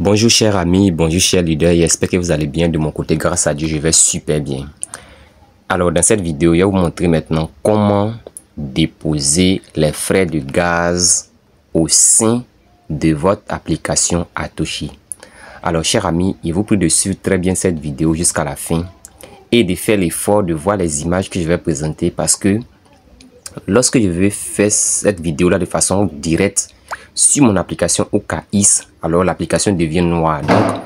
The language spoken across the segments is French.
Bonjour chers amis, bonjour chers leaders, j'espère que vous allez bien. De mon côté, grâce à Dieu, je vais super bien. Alors dans cette vidéo, je vais vous montrer maintenant comment déposer les frais de gaz au sein de votre application Atoshi. Alors chers amis, il vous prie de suivre très bien cette vidéo jusqu'à la fin et de faire l'effort de voir les images que je vais présenter, parce que lorsque je vais faire cette vidéo là de façon directe sur mon application OKX, alors l'application devient noire. Donc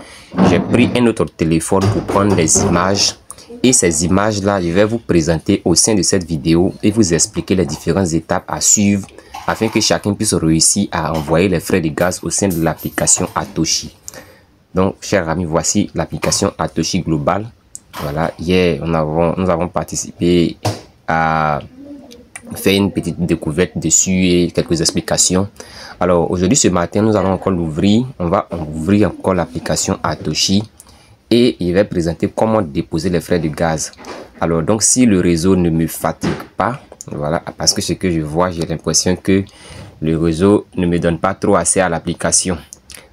j'ai pris un autre téléphone pour prendre des images, et ces images là je vais vous présenter au sein de cette vidéo et vous expliquer les différentes étapes à suivre afin que chacun puisse réussir à envoyer les frais de gaz au sein de l'application Atoshi. Donc chers amis, voici l'application Atoshi Global. Voilà, hier nous avons participé à faire une petite découverte dessus et quelques explications. Alors aujourd'hui, ce matin, nous allons encore l'ouvrir. On va ouvrir encore l'application Atoshi et il va présenter comment déposer les frais de gaz. Alors donc, si le réseau ne me fatigue pas, voilà, parce que ce que je vois, j'ai l'impression que le réseau ne me donne pas trop assez à l'application.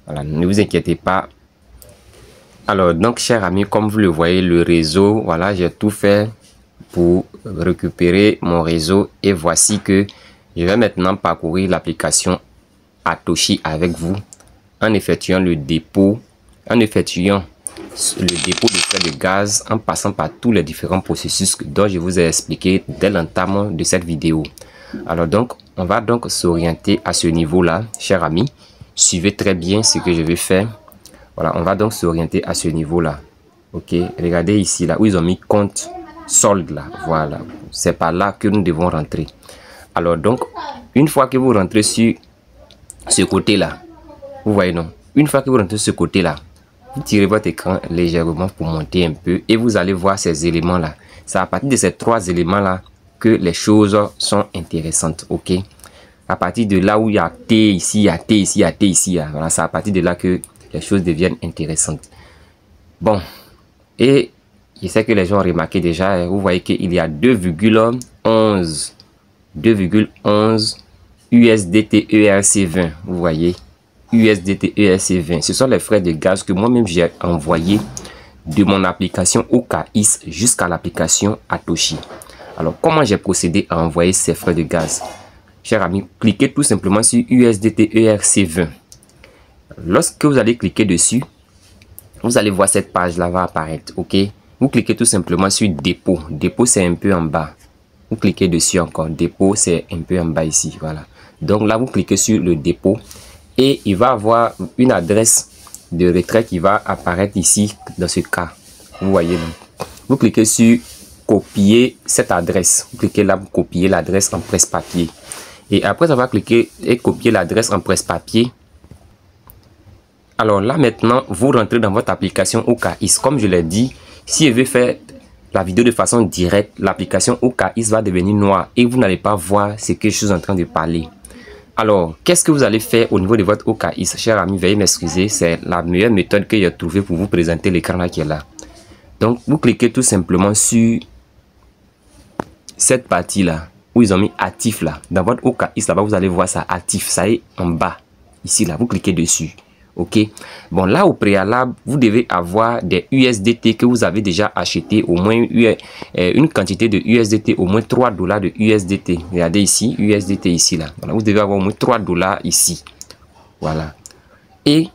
Voilà, ne vous inquiétez pas. Alors donc, chers amis, comme vous le voyez, le réseau, voilà, j'ai tout fait pour récupérer mon réseau, et voici que je vais maintenant parcourir l'application Atoshi avec vous en effectuant le dépôt, de frais de gaz, en passant par tous les différents processus dont je vous ai expliqué dès l'entame de cette vidéo. Alors donc, on va donc s'orienter à ce niveau-là, chers amis. Suivez très bien ce que je vais faire. Voilà, on va donc s'orienter à ce niveau-là. Ok, regardez ici, là où ils ont mis compte solde là, voilà, c'est par là que nous devons rentrer. Alors donc, une fois que vous rentrez sur ce côté là, vous voyez, non, une fois que vous rentrez sur ce côté là, vous tirez votre écran légèrement pour monter un peu et vous allez voir ces éléments là. C'est à partir de ces trois éléments là que les choses sont intéressantes. Ok, à partir de là où il y a T ici, il y a T ici, il y a T ici, voilà, c'est à partir de là que les choses deviennent intéressantes. Bon, et je sais que les gens ont remarqué déjà, vous voyez qu'il y a 2,11 USDT ERC20, vous voyez, USDT ERC20. Ce sont les frais de gaz que moi-même j'ai envoyé de mon application OKX jusqu'à l'application Atoshi. Alors, comment j'ai procédé à envoyer ces frais de gaz? Chers amis, cliquez tout simplement sur USDT ERC20. Lorsque vous allez cliquer dessus, vous allez voir cette page là va apparaître. Ok, vous cliquez tout simplement sur dépôt. Dépôt, c'est un peu en bas. Vous cliquez dessus encore. Dépôt, c'est un peu en bas ici. Voilà. Donc là, vous cliquez sur le dépôt et il va avoir une adresse de retrait qui va apparaître ici dans ce cas. Vous voyez. Vous cliquez sur copier cette adresse. Vous cliquez là pour copier l'adresse en presse-papier. Et après avoir cliqué et copier l'adresse en presse-papier, alors là maintenant, vous rentrez dans votre application OKX. Comme je l'ai dit, si je veux faire la vidéo de façon directe, l'application OKX va devenir noire et vous n'allez pas voir ce que je suis en train de parler. Alors, qu'est-ce que vous allez faire au niveau de votre OKX? Chers amis, veuillez m'excuser, c'est la meilleure méthode que j'ai trouvée pour vous présenter l'écran là qui est là. Donc, vous cliquez tout simplement sur cette partie là, où ils ont mis actif là. Dans votre OKX là-bas, vous allez voir ça, actif, ça est en bas. Ici là, vous cliquez dessus. Ok, bon, là au préalable, vous devez avoir des USDT que vous avez déjà acheté, au moins une quantité de USDT, au moins $3 de USDT. Regardez ici, USDT ici là. Voilà, vous devez avoir au moins $3 ici. Voilà. Et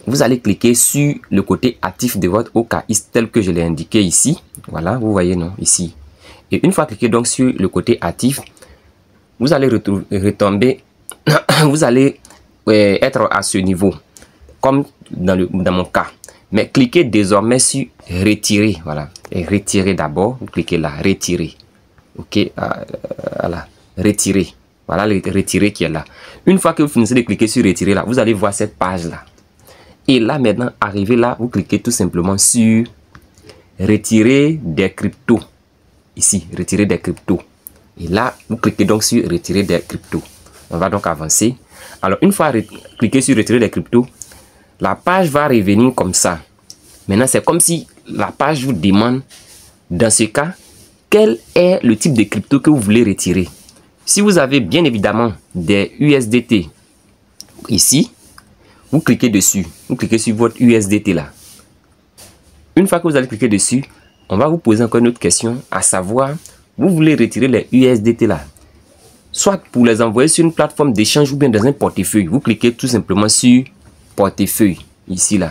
vous allez cliquer sur le côté actif de votre OKX tel que je l'ai indiqué ici. Voilà, vous voyez, non, ici. Et une fois cliqué donc sur le côté actif, vous allez retomber, vous allez être à ce niveau, comme dans mon cas. Mais cliquez désormais sur retirer. Voilà, et retirer d'abord. Vous cliquez là, retirer. Ok, voilà, retirer. Voilà le retirer qui est là. Une fois que vous finissez de cliquer sur retirer là, vous allez voir cette page là. Et là maintenant, arrivé là, vous cliquez tout simplement sur retirer des cryptos. Ici, retirer des cryptos. Et là, vous cliquez donc sur retirer des cryptos. On va donc avancer. Alors, une fois cliqué sur retirer les cryptos, la page va revenir comme ça. Maintenant, c'est comme si la page vous demande, dans ce cas, quel est le type de crypto que vous voulez retirer. Si vous avez bien évidemment des USDT ici, vous cliquez dessus. Vous cliquez sur votre USDT là. Une fois que vous allez cliquer dessus, on va vous poser encore une autre question, à savoir, vous voulez retirer les USDT là. Soit pour les envoyer sur une plateforme d'échange ou bien dans un portefeuille. Vous cliquez tout simplement sur portefeuille, ici là.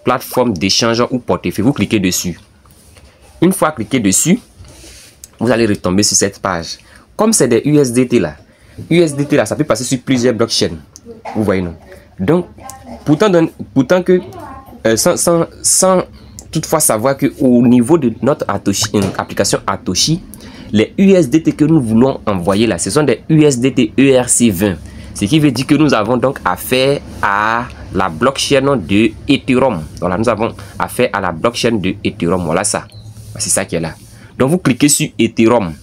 Plateforme d'échange ou portefeuille, vous cliquez dessus. Une fois cliqué dessus, vous allez retomber sur cette page. Comme c'est des USDT là, ça peut passer sur plusieurs blockchains. Vous voyez non? Donc, pourtant que sans toutefois savoir que au niveau de notre application Atoshi, les USDT que nous voulons envoyer là, ce sont des USDT ERC20. Ce qui veut dire que nous avons donc affaire à la blockchain de Ethereum. Voilà, nous avons affaire à la blockchain de Ethereum. Voilà ça. C'est ça qui est là. Donc vous cliquez sur Ethereum.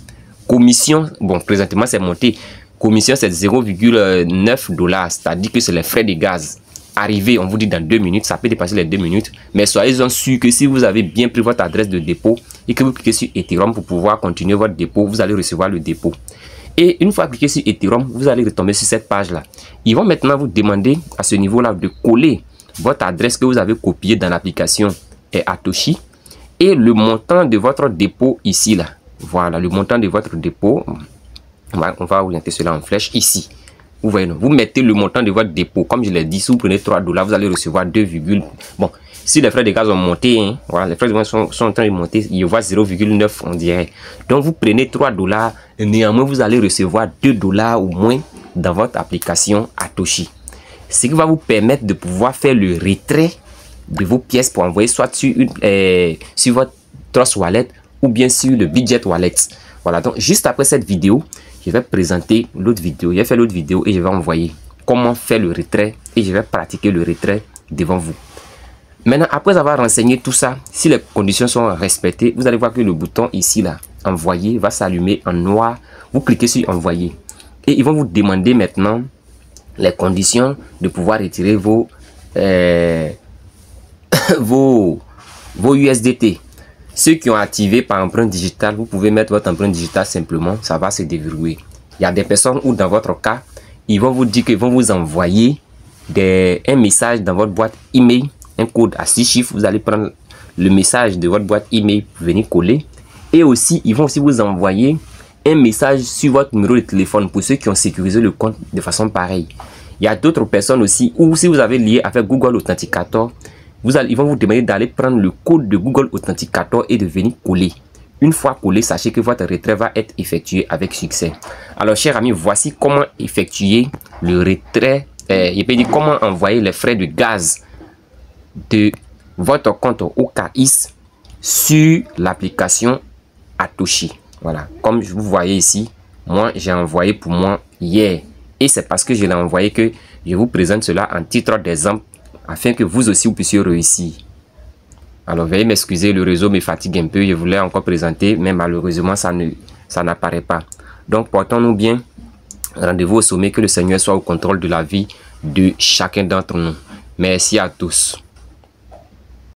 Commission, bon présentement c'est monté. Commission c'est 0,9 $. C'est-à-dire que c'est les frais de gaz. Arrivé, on vous dit dans 2 minutes, ça peut dépasser les 2 minutes. Mais soyez-en sûrs que si vous avez bien pris votre adresse de dépôt et que vous cliquez sur Ethereum pour pouvoir continuer votre dépôt, vous allez recevoir le dépôt. Et une fois cliqué sur Ethereum, vous allez retomber sur cette page-là. Ils vont maintenant vous demander à ce niveau-là de coller votre adresse que vous avez copiée dans l'application Atoshi et le montant de votre dépôt ici là. Voilà, le montant de votre dépôt. On va orienter cela en flèche ici. Vous voyez, non? Vous mettez le montant de votre dépôt. Comme je l'ai dit, si vous prenez 3 $, vous allez recevoir 2, bon, si les frais de gaz ont monté, hein, voilà, les frais de gaz sont en train de monter, il y aura 0,9 on dirait. Donc vous prenez 3 $, et néanmoins vous allez recevoir 2 $ au moins dans votre application Atoshi. Ce qui va vous permettre de pouvoir faire le retrait de vos pièces pour envoyer soit sur, sur votre Trust Wallet ou bien sur le Budget Wallet. Voilà, donc juste après cette vidéo, je vais présenter l'autre vidéo. Je vais faire l'autre vidéo et je vais envoyer comment faire le retrait et je vais pratiquer le retrait devant vous. Maintenant, après avoir renseigné tout ça, si les conditions sont respectées, vous allez voir que le bouton ici, là, envoyer, va s'allumer en noir. Vous cliquez sur envoyer. Et ils vont vous demander maintenant les conditions de pouvoir retirer vos USDT. Ceux qui ont activé par empreinte digitale, vous pouvez mettre votre empreinte digitale simplement, ça va se déverrouiller. Il y a des personnes où dans votre cas, ils vont vous dire qu'ils vont vous envoyer un message dans votre boîte email, un code à 6 chiffres. Vous allez prendre le message de votre boîte email pour venir coller. Et aussi, ils vont aussi vous envoyer un message sur votre numéro de téléphone pour ceux qui ont sécurisé le compte de façon pareille. Il y a d'autres personnes aussi, ou si vous avez lié avec Google Authenticator, ils vont vous demander d'aller prendre le code de Google Authenticator et de venir coller. Une fois collé, sachez que votre retrait va être effectué avec succès. Alors, chers amis, voici comment effectuer le retrait. Je peux dire comment envoyer les frais de gaz de votre compte OKX sur l'application Atoshi. Voilà, comme vous voyez ici, moi j'ai envoyé pour moi hier. Et c'est parce que je l'ai envoyé que je vous présente cela en titre d'exemple afin que vous aussi vous puissiez réussir. Alors veuillez m'excuser, le réseau me fatigue un peu, je voulais encore présenter, mais malheureusement ça n'apparaît pas. Donc portons-nous bien, rendez-vous au sommet, que le Seigneur soit au contrôle de la vie de chacun d'entre nous. Merci à tous.